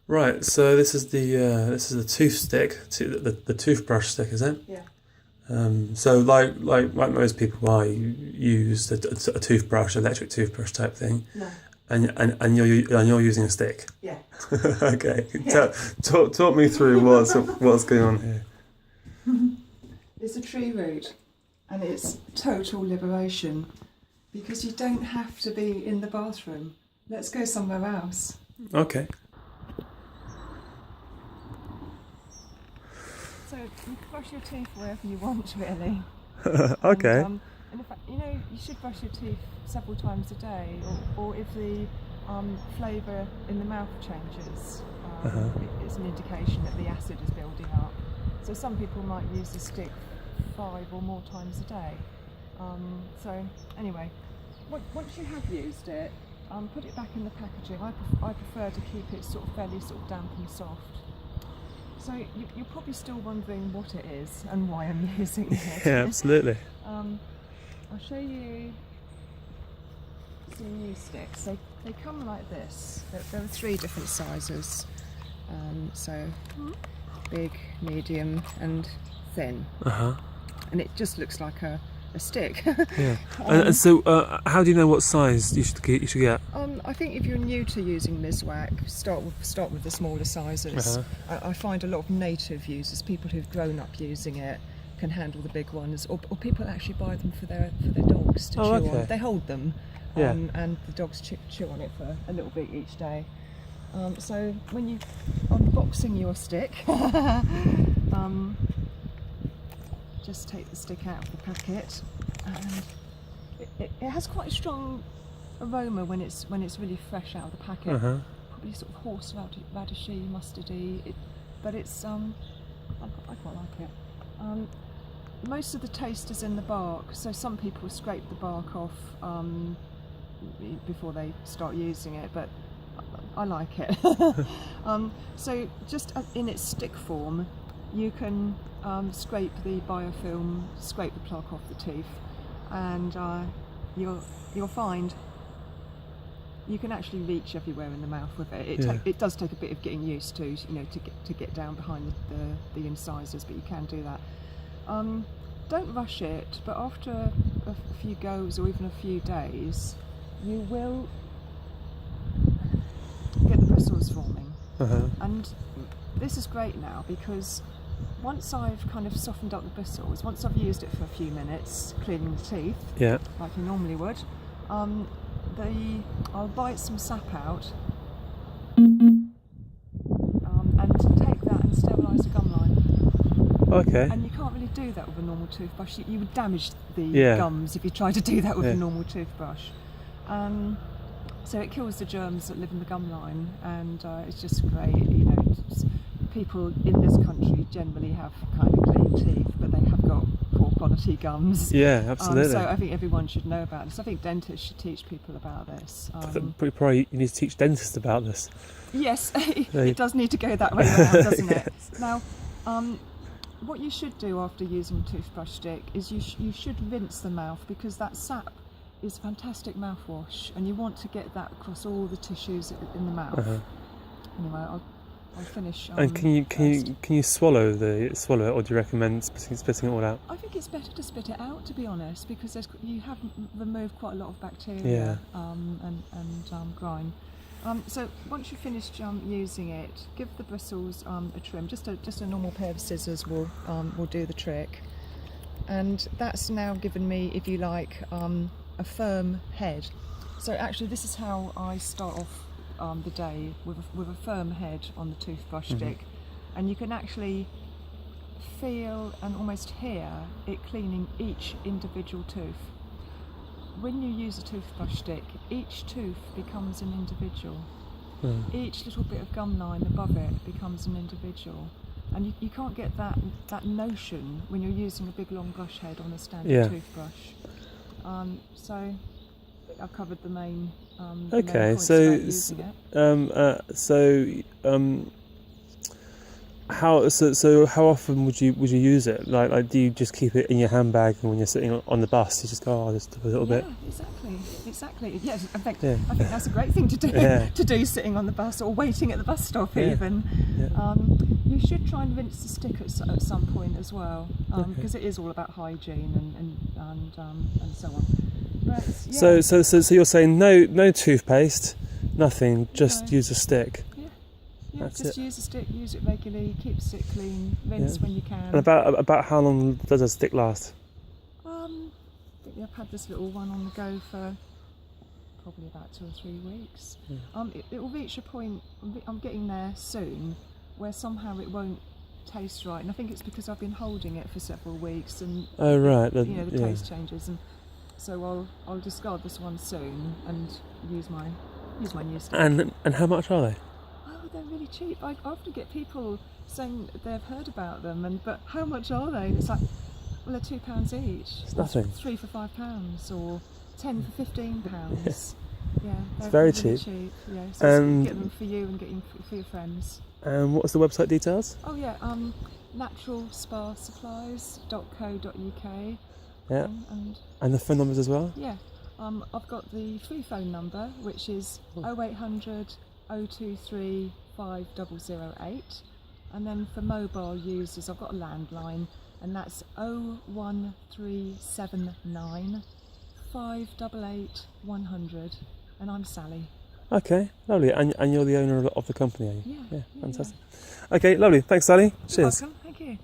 Right, so this is the tooth stick, the toothbrush stick, is it? Yeah. So like most people, I use a toothbrush, electric toothbrush type thing, No. and you're using a stick. Yeah. Okay, Yeah. talk me through what's going on here. It's a tree root, and it's total liberation because you don't have to be in the bathroom. Let's go somewhere else. Okay. So you can brush your teeth wherever you want, really. Okay. And in fact, you should brush your teeth several times a day, or if the flavour in the mouth changes, it's an indication that the acid is building up. So some people might use the stick 5 or more times a day. So anyway, once you have used it, put it back in the packaging. I prefer to keep it fairly damp and soft. So you're probably still wondering what it is and why I'm using it. Yeah, absolutely. I'll show you some new sticks. They come like this. There are 3 different sizes. So big, medium and thin. And it just looks like a stick. Yeah. And so, how do you know what size you should get? I think if you're new to using Miswak, start with the smaller sizes. I find a lot of native users, people who've grown up using it, can handle the big ones, or people actually buy them for their dogs to chew on. They hold them, and the dogs chew on it for a little bit each day. So when you unboxing your stick, just take the stick out of the packet, and it has quite a strong aroma when it's really fresh out of the packet. Probably horse radishy, mustardy, but it's I quite like it. Most of the taste is in the bark, so some people scrape the bark off before they start using it, but I like it. So just in its stick form, you can scrape the biofilm, scrape the plaque off the teeth, and you'll find you can actually reach everywhere in the mouth with it. It does take a bit of getting used to, to get down behind the incisors, but you can do that. Don't rush it, but after a few goes or even a few days, you will get the bristles forming. And this is great now because once I've kind of softened up the bristles, once I've used it for a few minutes, cleaning the teeth, like you normally would, I'll bite some sap out and take that and sterilise the gum line. Okay. And you can't really do that with a normal toothbrush. You would damage the gums if you try to do that with a normal toothbrush. So it kills the germs that live in the gum line, and it's just great. People in this country generally have kind of clean teeth, but they have got poor quality gums. Yeah, absolutely. So I think everyone should know about this. I think dentists should teach people about this. Probably you need to teach dentists about this. Yes, it does need to go that way around, doesn't it? Now, what you should do after using a toothbrush stick is you should rinse the mouth, because that sap is fantastic mouthwash, and you want to get that across all the tissues in the mouth. Anyway, I'll finish. And can you swallow it, or do you recommend spitting it all out? I think it's better to spit it out, to be honest, because you have removed quite a lot of bacteria and grime. So once you've finished using it, give the bristles a trim. Just a normal pair of scissors will do the trick. And that's now given me, if you like, a firm head. So actually, this is how I start off the day, with a firm head on the toothbrush stick, and you can actually feel and almost hear it cleaning each individual tooth. When you use a toothbrush stick, each tooth becomes an individual. Each little bit of gum line above it becomes an individual, and you can't get that notion when you're using a big long brush head on a standard toothbrush. So I've covered the main. Okay, points about using it. So how often would you use it? Like do you just keep it in your handbag, and when you're sitting on the bus you just go, just a little bit? Exactly. Yes, in fact, Yeah. I think that's a great thing to do. Yeah. To do sitting on the bus or waiting at the bus stop even. Yeah. You should try and rinse the stick at some point as well, because it is all about hygiene and so on. But, yeah. So you're saying no toothpaste, nothing, just No. use a stick. Yeah, That's just it. use the stick, use it regularly, keep the stick clean, rinse when you can. And about how long does a stick last? I think I've had this little one on the go for probably about 2 or 3 weeks. It will reach a point, I'm getting there soon, where somehow it won't taste right, and I think it's because I've been holding it for several weeks, and Oh right, the taste changes, and so I'll discard this one soon and use my new stick. And how much are they? Oh, they're really cheap. I often get people saying that they've heard about them, but how much are they? And it's like, well, they're £2 each. It's nothing. 3 for £5, or 10 for £15. Yeah, It's very really cheap. Yeah, so And get them for you and get them for your friends. What's the website details? Oh yeah, naturalspasupplies.co.uk. Yeah. And the phone numbers as well? yeah, I've got the free phone number, which is 0800 023 5008, and then for mobile users I've got a landline, and that's 01379 588 100, and I'm Sally. Okay, lovely. And you're the owner of the company, are you? Yeah. Fantastic. Okay, lovely. Thanks, Sally. You're Cheers. welcome. Thank you.